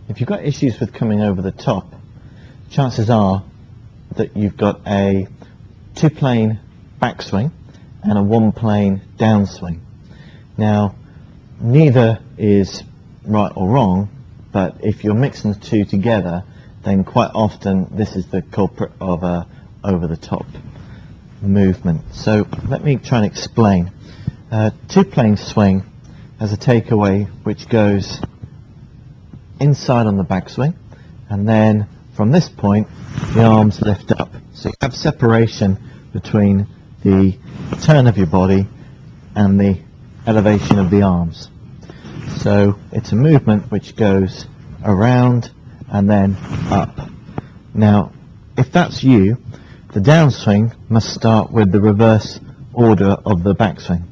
If you've got issues with coming over the top, chances are that you've got a 2-plane backswing and a 1-plane downswing. Now, neither is right or wrong, but if you're mixing the two together, then quite often this is the culprit of a over-the-top movement. So let me try and explain. 2-plane swing has a takeaway which goes inside on the backswing, and then from this point the arms lift up. So you have separation between the turn of your body and the elevation of the arms. So it's a movement which goes around and then up. Now, if that's you, the downswing must start with the reverse order of the backswing.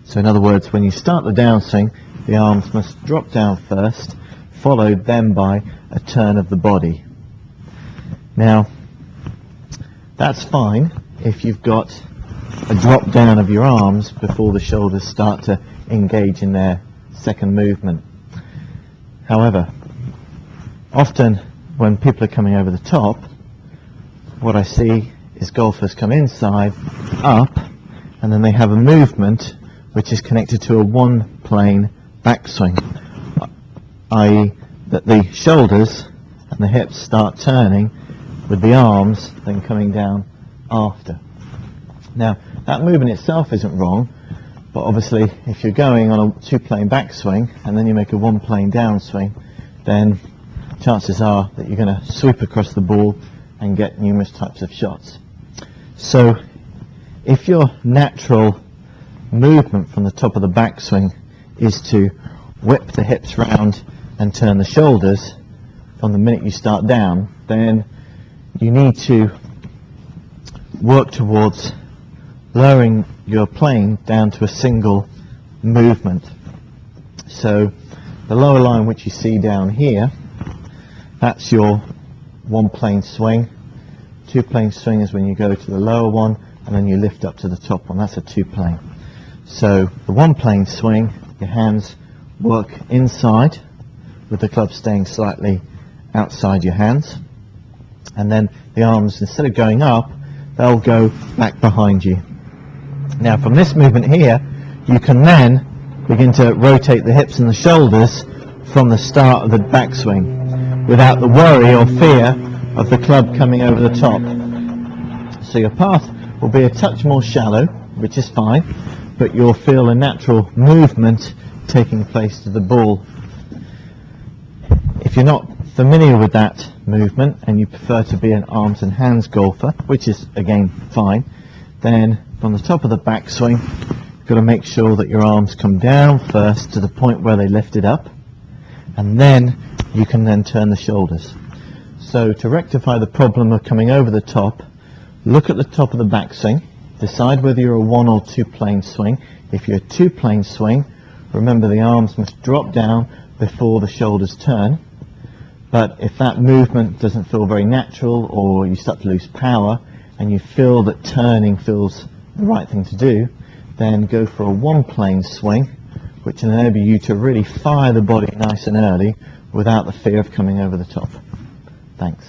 So in other words, when you start the downswing, the arms must drop down first, followed then by a turn of the body. Now, that's fine if you've got a drop down of your arms before the shoulders start to engage in their second movement. However, often when people are coming over the top, what I see is golfers come inside, up, and then they have a movement which is connected to a 1-plane backswing, i.e. that the shoulders and the hips start turning with the arms then coming down after. Now, that movement itself isn't wrong, but obviously if you're going on a 2-plane backswing and then you make a 1-plane downswing, then chances are that you're going to sweep across the ball and get numerous types of shots. So if your natural movement from the top of the backswing is to whip the hips round and turn the shoulders from the minute you start down, then you need to work towards lowering your plane down to a single movement. So the lower line which you see down here, that's your 1-plane swing. 2-plane swing is when you go to the lower one and then you lift up to the top one. That's a 2-plane. So the 1-plane swing, your hands work inside with the club staying slightly outside your hands, and then the arms, instead of going up, they'll go back behind you. Now from this movement here, you can then begin to rotate the hips and the shoulders from the start of the backswing without the worry or fear of the club coming over the top. So your path will be a touch more shallow, which is fine, but you'll feel a natural movement taking place to the ball. If you're not familiar with that movement and you prefer to be an arms and hands golfer, which is again fine, then from the top of the backswing you've got to make sure that your arms come down first to the point where they lifted up, and then you can then turn the shoulders. So to rectify the problem of coming over the top, look at the top of the backswing, decide whether you're a 1 or 2-plane swing. If you're a 2-plane swing, remember the arms must drop down before the shoulders turn. But if that movement doesn't feel very natural, or you start to lose power and you feel that turning feels the right thing to do, then go for a 1-plane swing, which will enable you to really fire the body nice and early without the fear of coming over the top. Thanks.